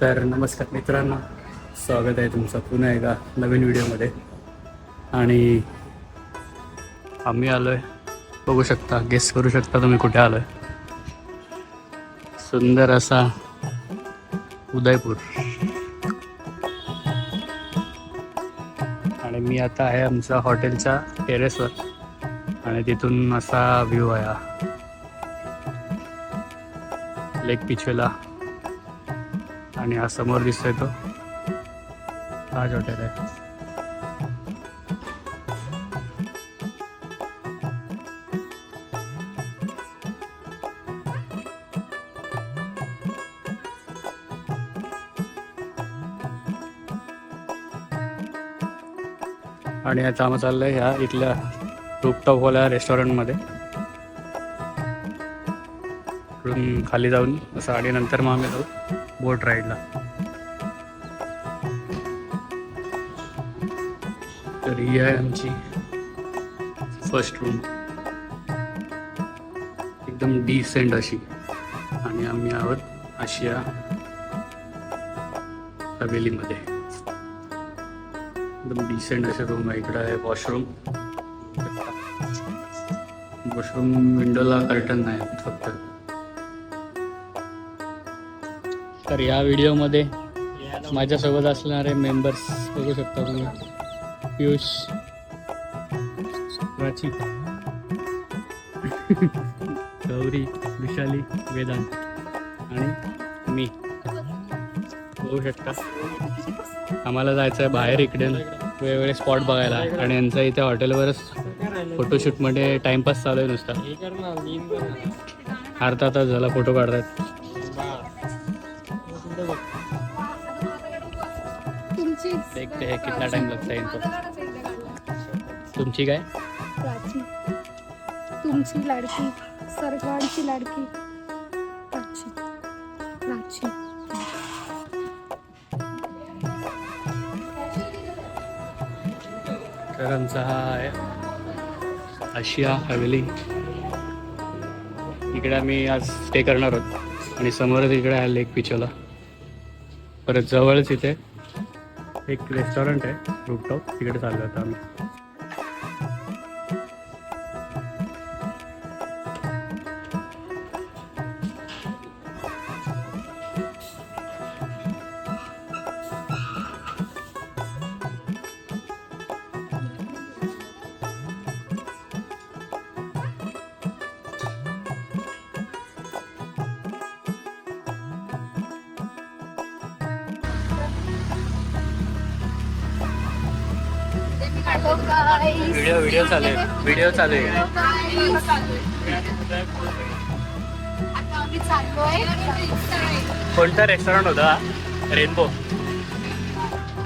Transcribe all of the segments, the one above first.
तर नमस्कार मित्रांनो, स्वागत आहे तुमचं पुन्हा एका नवीन व्हिडिओमध्ये. आणि आम्ही आलो आहे, बघू शकता, गेस करू शकता तुम्ही कुठे आलो आहे. सुंदर असा उदयपूर. आणि मी आता आहे आमच्या हॉटेलच्या टेरेसवर आणि तिथून असा व्ह्यू आहे लेक पिछोला. आणि हा समोर दिसतोय तो ताज हॉटेल आहे. आणि आता आम्ही चाललोय ह्या इथल्या रूपटॉपवाल्या रेस्टॉरंटमध्ये. इकडून खाली जाऊन असं आणि नंतर मग आम्ही जाऊ बोट राईडला. तर ही आहे आमची फर्स्ट रूम, एकदम डिसेंट अशी. आणि आम्ही आहोत आशिया हवेलीमध्ये. एकदम डिसेंट असे रूम आहे. इकडं आहे वॉशरूम. वॉशरूम विंडोला कर्टन नाही फक्त. तर या व्हिडिओमध्ये माझ्यासोबत असणारे मेंबर्स बघू शकता तुम्ही. पियुष, प्राची, गौरी, विशाली, वेदांत आणि मी. बघू शकता आम्हाला जायचं आहे बाहेर इकडे वेगवेगळे स्पॉट बघायला. आणि यांचा इथे हॉटेलवरच फोटोशूटमध्ये टाइमपास चालू आहे नुसता. अर्धा तास झाला फोटो काढतात. देखते हैं कितना टाइम लगता है इनको. तुमची काय? प्राची, तुमची लाडकी, सर्वांची लाडकी प्राची. प्राची तर आमचा हा आहे आशिया हवेली. इकडे आम्ही आज स्टे करणार आहोत. आणि समोरच इकडे आहे लेक पिछोला. परत जवळच इथे एक रेस्टॉरंट आहे रूपटॉप, तिकडे चाललो होतो आम्ही. व्हिडिओ चालू आहे. व्हिडिओ चालू आहे. कोणता रेस्टॉरंट होता?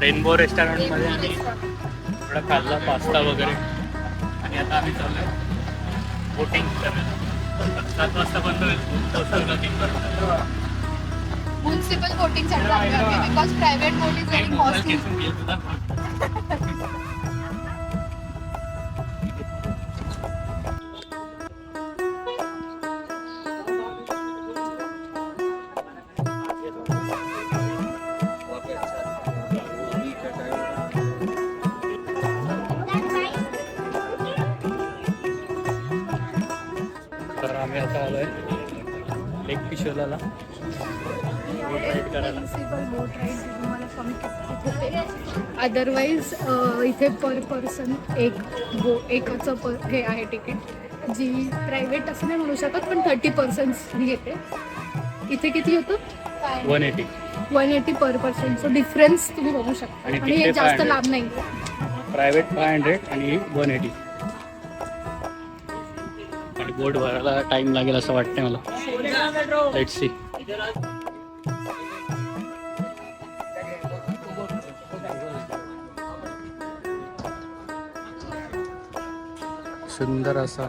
रेनबो रेस्टॉरंटमध्ये आम्ही थोडा खाल्ला पास्ता वगैरे. आणि आता आम्ही चाललो बोटिंग करायला. 7 वाजता बंद होईल. Municipal boating because private boat is very costly. तर आम्ही आता आलोय लेक पिछोलाला बोट राईड करायला. अदरवाईज इथे पर पर्सन एकच हे आहे तिकीट, जी प्रायव्हेट असं नाही म्हणू शकत, पण 30% घेते. इथे किती होतं? 180 पर पर्सन. सो डिफरन्स तुम्ही बघू शकता. आणि आणि हे जास्त लांब नाही. प्रायव्हेट 500 आणि 180. आणि बोट भरायला टाइम लागेल असं वाटतंय मला. Let's see. सुंदर असा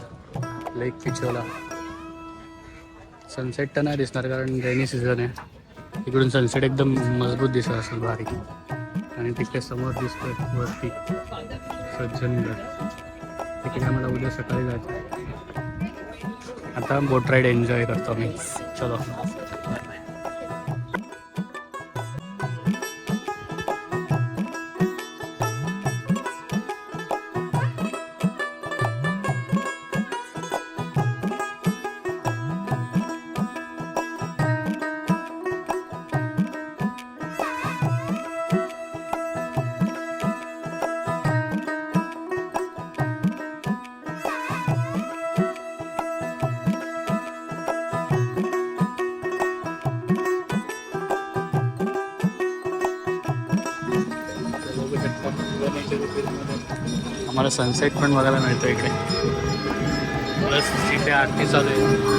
लेक पिछोला. सनसेट तर नाही दिसणार कारण रेनी सीझन आहे. इकडून सनसेट एकदम मजबूत दिसत असेल, भारी. आणि तिकडे समोर दिसतोय वरती सज्जनगड. तिकडे आम्हाला उद्या सकाळी जायचं आहे. आता बोट राईड एन्जॉय करतो मी. चलो. आम्हाला सनसेट पण बघायला मिळतो इकडे. प्लस तिथे आरती चालू आहे.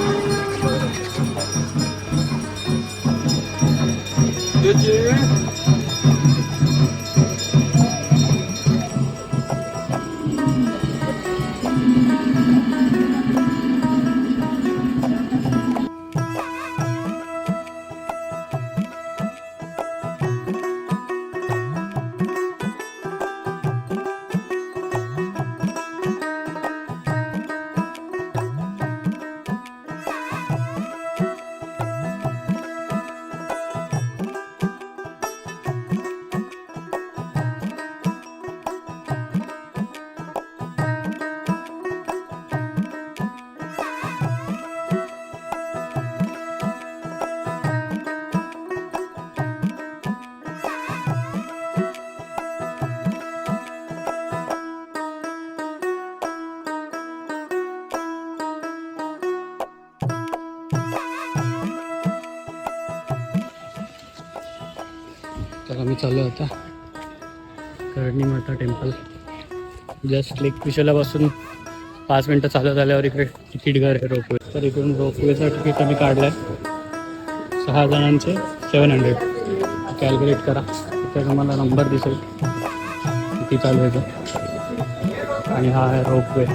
तर आम्ही चाललो आता कर्णी माता टेम्पल. जस्ट लेक पिशोलापासून 5 मिनटं चालत आल्यावर इकडे तिकीट घर आहे रोपवे. तर इकडून रोपवेचं तिकीट आम्ही काढलं आहे 6 जणांचे 700. कॅल्क्युलेट करा, तिथे तुम्हाला नंबर दिसेल किती चालू आहे तो. आणि हा आहे रोपवे.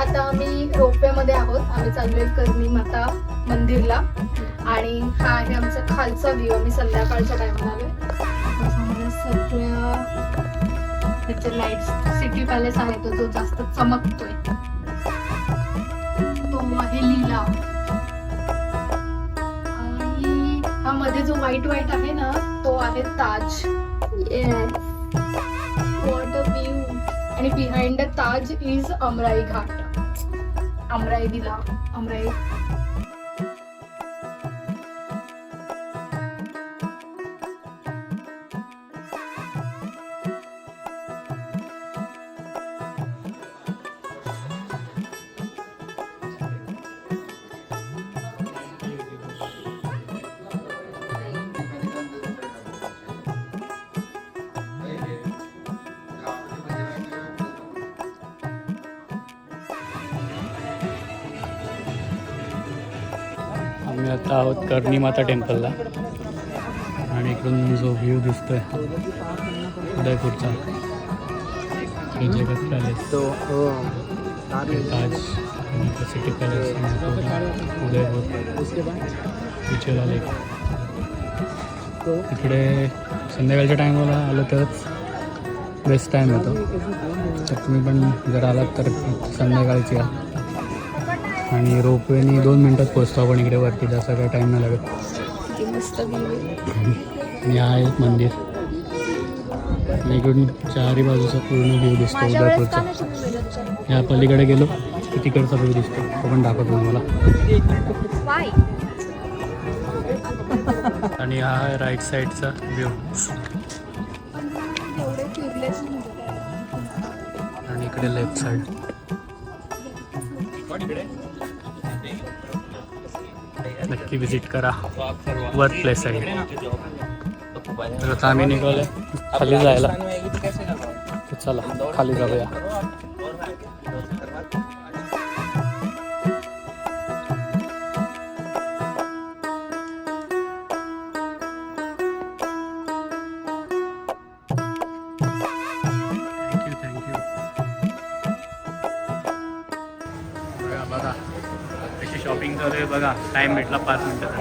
आता आम्ही रोपवेमध्ये आहोत. आम्ही चाललोय कर्णी माता मंदिरला आणि हा आहे आमचा खालचा व्ह्यू. आम्ही संध्याकाळच्या टाइमला आलोय. सगळ्या त्याचे लाईट्स, सिटी पॅलेस आहे तो जो जास्त चमकतोय तो आहे लीला. आणि हा मध्ये जो व्हाईट व्हाईट आहे ना तो आहे ताज. What a view. आणि behind the Taj is Amrai Ghat. Amrai दिला अमराई. आम्ही आता आहोत कर्णी माता टेम्पलला आणि इकडून जो व्ह्यू दिसतोय उदयपूरचा जगत पॅलेस, ताज, सिटी पॅलेस, उदयपूर, विचोला लेक. इकडे संध्याकाळच्या टायमाला आलं तरच बेस्ट टाईम येतो. तर तुम्ही पण जर आलात तर संध्याकाळची या. आणि रोपवेनी 2 मिनटात पोहोचतो आपण इकडे वरती. जास्त काही टाईम नाही लागत. आणि हा एक मंदिर. इकडून चारही बाजूचा पूर्ण व्ह्यू दिसतो उदयपूरचा. या पलीकडे गेलो की तिकडचा व्ह्यू दिसतो, तो पण दाखवतो मला. आणि हा आहे राईट साईडचा व्ह्यू. आणि इकडे लेफ्ट साईड. नक्की विजिट करा. वर्थ प्लेस आहे. तर आता आम्ही निघालोय खाली जायला. तर चला खाली जाऊया. थँक्यू. बघा कशी शॉपिंग चालू आहे बघा. टाइम भेटला 5 मिनिटाचा.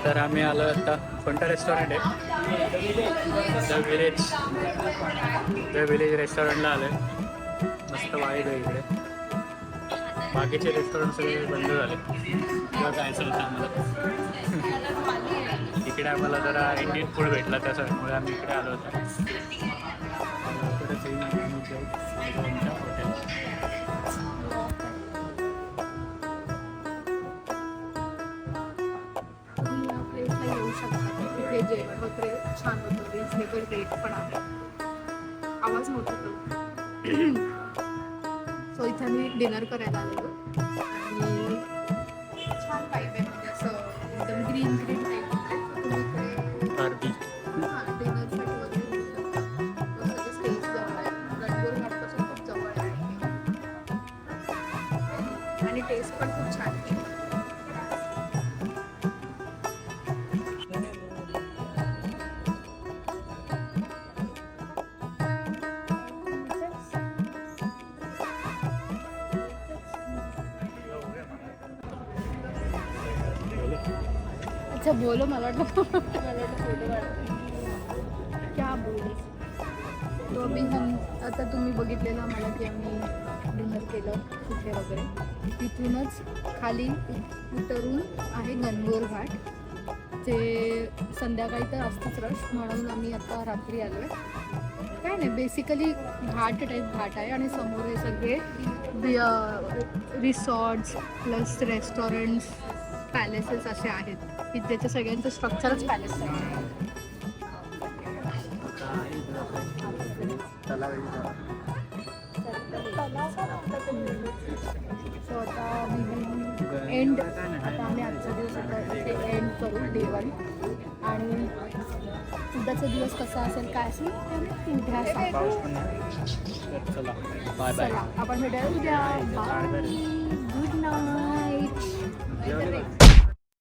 तर आम्ही आलो आता कोणतं रेस्टॉरंट आहे? द विलेज रेस्टॉरंटला आलं आहे. मस्त वाईब आहे इकडे. बाकीचे रेस्टॉरंट सगळे बंद झाले किंवा जायचं होतं आम्हाला. इकडे आम्हाला जरा इंडियन फूड भेटला त्यामुळे आम्ही इकडे आलो होतो. प्लेसला येऊ शकता. तिथे जेवण वगैरे छान होतं, रिजनेबल रेट पण आहे. आवाज नव्हता तो. सो इथे मी डिनर करायला आलेलो आणि छान वाईब आहे, म्हणजे असं एकदम ग्रीन ग्रीन टाईप आहे. तुम्ही इकडे आरबी डिनरसाठी वगैरे येऊ शकता. सगळे स्टेज जवळ आहे, गणगौर घाटपासून खूप जवळ आहे आणि टेस्ट पण खूप छान आहे. अच्छा बोलो, मला वाटलं फोटो क्या बोले. तो अभी हम आता तुम्ही बघितलेलं मला की आम्ही डिनर केलं तिथे वगैरे. तिथूनच खाली उतरून आहे गणगौर घाट. ते संध्याकाळी तर असतंच रश, म्हणून आम्ही आता रात्री आलो आहे. काय नाही, बेसिकली घाट टाईप घाट आहे आणि समोर हे सगळे रिसॉर्ट्स प्लस रेस्टॉरंट्स पॅलेसेस असे आहेत की त्याच्या सगळ्यांचं स्ट्रक्चरच पॅलेस आहे. सो आता मी एंड, आता आम्ही आजचा दिवस आता इथे एंड करू डे 1 आणि उद्याचा दिवस कसा असेल काय असेल ते आम्ही उद्या सांगू. चला बाय बाय. चला आपण भेटूया उद्या. Bye, good night.